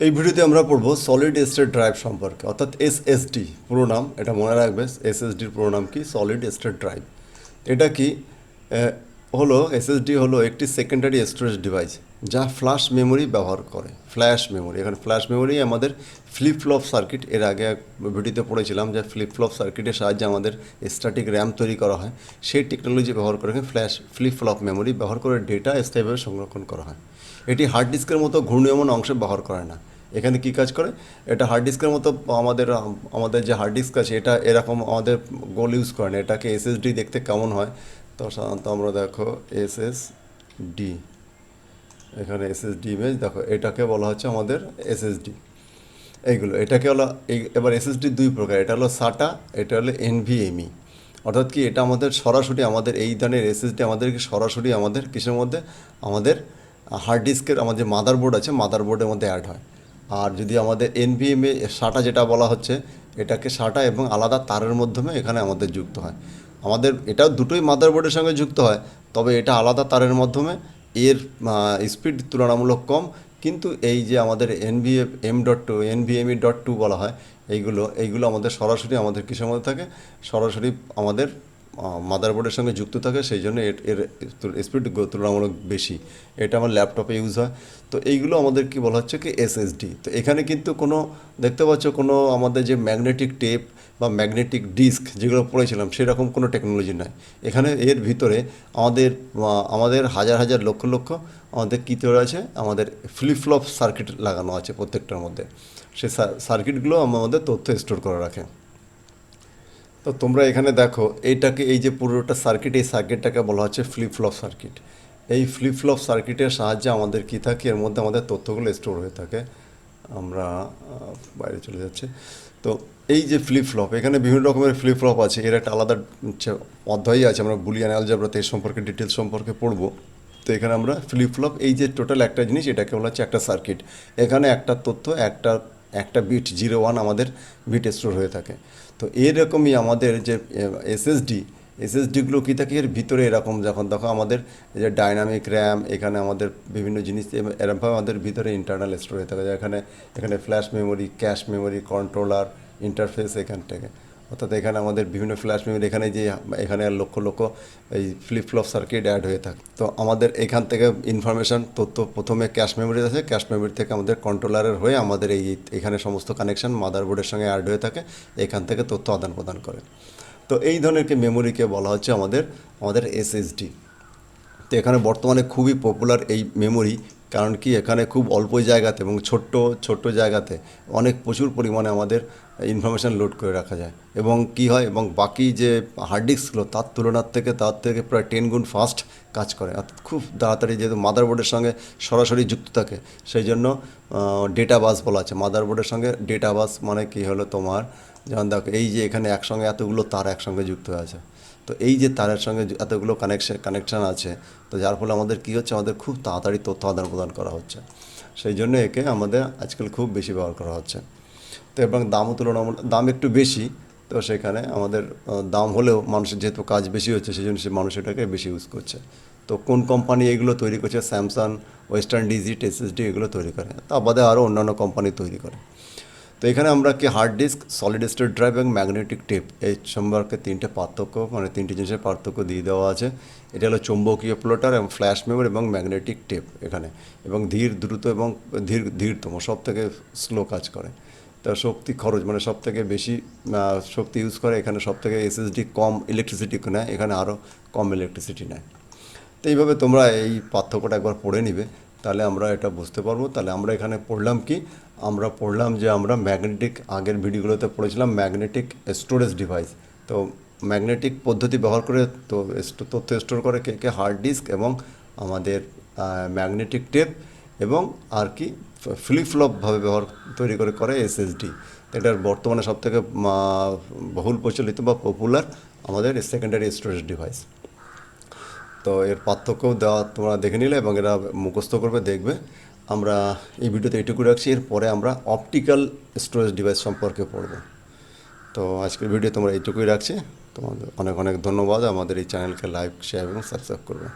এই ভিডিওতে আমরা পড়বো সলিড স্টেট ড্রাইভ সম্পর্কে, অর্থাৎ এসএসডি পুরো নাম। এটা মনে রাখবে, এসএসডির পুরো নাম কি? Solid state drive. এটা কি হলো? এসএসডি হলো একটি সেকেন্ডারি স্টোরেজ ডিভাইস যা ফ্ল্যাশ মেমোরি ব্যবহার করে। ফ্ল্যাশ মেমোরি, এখানে ফ্ল্যাশ মেমোরি আমাদের ফ্লিপ ফ্লপ সার্কিট, এর আগে এক ভিডিওতে পড়েছিলাম যে ফ্লিপ ফ্লপ সার্কিটের সাহায্যে আমাদের স্ট্যাটিক র্যাম তৈরি করা হয়। সেই টেকনোলজি ব্যবহার করে ফ্ল্যাশ ফ্লিপ ফ্লপ মেমোরি ব্যবহার করে ডেটা স্থায়ীভাবে সংরক্ষণ করা হয়। এটি হার্ড ডিস্কের মতো ঘূর্ণীয়মান অংশে ব্যবহার করে না। এখানে কি কাজ করে? এটা হার্ড ডিস্কের মতো আমাদের আমাদের যে হার্ড ডিস্ক আছে এটা এরকম আমাদের গোল ইউজ করে না। এটাকে এসএসডি দেখতে কেমন হয়? তো সাধারণত আমরা দেখো এসএসডি, এখানে এসএসডি ইমেজ দেখো, এটাকে বলা হচ্ছে আমাদের এসএসডি। এইগুলো এটাকে হলো এবার এসএসডি দুই প্রকার, এটা হলো সাটা, এটা হলো এনভিএমই। অর্থাৎ কি, এটা আমাদের সরাসরি আমাদের এই ধরনের এসএসডি আমাদেরকে সরাসরি আমাদের কিসের মধ্যে, আমাদের হার্ড ডিস্কের আমাদের যে মাদারবোর্ড আছে মাদারবোর্ডের মধ্যে অ্যাড হয়। আর যদি আমাদের এনভিএমএ সাটা যেটা বলা হচ্ছে, এটাকে সাটা এবং আলাদা তারের মাধ্যমে এখানে আমাদের যুক্ত হয়। আমাদের এটাও দুটোই মাদারবোর্ডের সঙ্গে যুক্ত হয়, তবে এটা আলাদা তারের মাধ্যমে। এর স্পিড তুলনামূলক কম, কিন্তু এই যে আমাদের NVMe.2 NVMe.2 বলা হয়, এইগুলো আমাদের সরাসরি আমাদের কিসের মধ্যে থাকে, সরাসরি আমাদের মাদারবোর্ডের সঙ্গে যুক্ত থাকে। সেই জন্য এর স্পিড তুলনামূলক বেশি। এটা আমার ল্যাপটপে ইউজ হয়। তো এইগুলো আমাদের কি বলা হচ্ছে কি, এসএসডি। তো এখানে কিন্তু কোনো, দেখতে পাচ্ছ, কোনো আমাদের যে ম্যাগনেটিক টেপ বা ম্যাগনেটিক ডিস্ক যেগুলো পড়েছিলাম সেরকম কোনো টেকনোলজি নাই এখানে। এর ভিতরে আমাদের আমাদের হাজার হাজার লক্ষ লক্ষ আমাদের কী তৈরি আছে, আমাদের ফ্লিপ ফ্লপ সার্কিট লাগানো আছে প্রত্যেকটার মধ্যে। সেই সার্কিটগুলো আমাদের তথ্য স্টোর করে রাখে। তো তোমরা এখানে দেখো, এইটাকে, এই যে পুরোটা সার্কিট, এই সার্কিটটাকে বলা হচ্ছে ফ্লিপ ফ্লপ সার্কিট। এই ফ্লিপ ফ্লপ সার্কিটের সাহায্যে আমাদের কী থাকে, এর মধ্যে আমাদের তথ্যগুলো স্টোর হয়ে থাকে। আমরা বাইরে চলে যাচ্ছে। তো এই যে ফ্লিপ ফ্লপ, এখানে বিভিন্ন রকমের ফ্লিপ ফ্লপ আছে। এর একটা আলাদা অধ্যায়ই আছে, আমরা বুলিয়ান অ্যালজেব্রাতে এর সম্পর্কে ডিটেলস সম্পর্কে পড়বো। তো এখানে আমরা ফ্লিপ ফ্লপ, এই যে টোটাল একটা জিনিস, এটাকে বলা হচ্ছে একটা সার্কিট। এখানে একটা তথ্য, একটা একটা বিট 01 আমাদের বিট স্টোর হয়ে থাকে। তো এরকমই আমাদের যে এসএসডি, এসএসডিগুলো কী থাকে, এর ভিতরে এরকম যখন দেখো আমাদের এই যে ডাইনামিক র্যাম, এখানে আমাদের বিভিন্ন জিনিস এরকমভাবে আমাদের ভিতরে ইন্টারনাল স্টোর হয়ে থাকে। এখানে এখানে flash memory, cache memory, controller, interface এখান থেকে, অর্থাৎ এখানে আমাদের বিভিন্ন ফ্ল্যাশ মেমোরি, এখানে যে এখানে লক্ষ লক্ষ এই ফ্লিপ ফ্লপ সার্কিট অ্যাড হয়ে থাকে। তো আমাদের এখান থেকে ইনফরমেশান তথ্য প্রথমে ক্যাশ মেমোরি আছে, ক্যাশ মেমোরি থেকে আমাদের কন্ট্রোলারের হয়ে আমাদের এখানে সমস্ত কানেকশান মাদারবোর্ডের সঙ্গে অ্যাড হয়ে থাকে, এখান থেকে তথ্য আদান প্রদান করে। তো এই ধরনের মেমোরিকে বলা হচ্ছে আমাদের আমাদের এসএসডি। তো এখানে বর্তমানে খুবই পপুলার এই মেমোরি, কারণ কি এখানে খুব অল্প জায়গাতে এবং ছোট্ট ছোট্ট জায়গাতে অনেক প্রচুর পরিমাণে আমাদের ইনফরমেশান লোড করে রাখা যায়। এবং কি হয়, এবং বাকি যে হার্ড ডিস্কগুলো তার থেকে প্রায় 10 গুণ ফাস্ট কাজ করে, অর্থাৎ খুব তাড়াতাড়ি, যেহেতু মাদারবোর্ডের সঙ্গে সরাসরি যুক্ত থাকে, সেই জন্য ডেটা বাস বলা আছে। মাদারবোর্ডের সঙ্গে ডেটা বাস মানে কি হলো তোমার, যেমন দেখো এই যে এখানে একসঙ্গে এতগুলো তার একসঙ্গে যুক্ত হয়ে আছে। তো এই যে তারের সঙ্গে এতগুলো কানেকশান আছে, তো যার ফলে আমাদের কী হচ্ছে, আমাদের খুব তাড়াতাড়ি তথ্য আদান প্রদান করা হচ্ছে। সেই জন্য একে আমাদের আজকাল খুব বেশি ব্যবহার করা হচ্ছে। তো এবং দামও তুলনামূলক, দাম একটু বেশি। তো সেখানে আমাদের দাম হলেও মানুষের যেহেতু কাজ বেশি হচ্ছে, সেই জন্য সে মানুষ এটাকে বেশি ইউজ করছে। তো কোন কোম্পানি এগুলো তৈরি করছে? স্যামসাং, ওয়েস্টার্ন ডিজিট, এসএসডি এগুলো তৈরি করে। তা বাদে আরও অন্যান্য কোম্পানি তৈরি করে। তো এখানে আমরা কি hard disk, solid state drive এবং ম্যাগনেটিক টেপ, এই সম্পর্কে তিনটে পার্থক্য, মানে তিনটে জিনিসের পার্থক্য দিয়ে দেওয়া আছে। এটা হলো চৌম্বকীয় প্লটার এবং ফ্ল্যাশ মেমোরি এবং ম্যাগনেটিক টেপ এখানে। এবং দ্রুত এবং ধীরতম, সব থেকে স্লো কাজ করে। তার শক্তি খরচ, মানে সব থেকে বেশি শক্তি ইউজ করে এখানে। সব থেকে এসএসডি কম ইলেকট্রিসিটি নেয়, এখানে আরও কম ইলেকট্রিসিটি নেয়। তো এইভাবে তোমরা এই পার্থক্যটা একবার পড়ে নিবে, তাহলে আমরা এটা বুঝতে পারবো। তাহলে আমরা এখানে পড়লাম কি, আমরা পড়লাম যে আমরা ম্যাগনেটিক, আগের ভিডিওগুলোতে পড়েছিলাম ম্যাগনেটিক স্টোরেজ ডিভাইস। তো ম্যাগনেটিক পদ্ধতি ব্যবহার করে তো তথ্য স্টোর করে কে হার্ড ডিস্ক এবং আমাদের ম্যাগনেটিক টেপ, এবং আর কি ফ্লিপ ফ্লপভাবে তৈরি করে এসএসডি। এটার বর্তমানে সবথেকে বহুল প্রচলিত বা পপুলার আমাদের সেকেন্ডারি স্টোরেজ ডিভাইস। তো এর পার্থক্যও দেওয়া তোমরা দেখে নিলে এবং এরা মুখস্থ করবে, দেখবে। আমরা এই ভিডিওতে এইটুকু রাখছি, এরপরে আমরা অপটিক্যাল স্টোরেজ ডিভাইস সম্পর্কে পড়ব। তো আজকের ভিডিও তোমরা এইটুকুই রাখছি। তোমাদের অনেক অনেক ধন্যবাদ। আমাদের এই চ্যানেলকে লাইক, শেয়ার এবং সাবস্ক্রাইব করবে।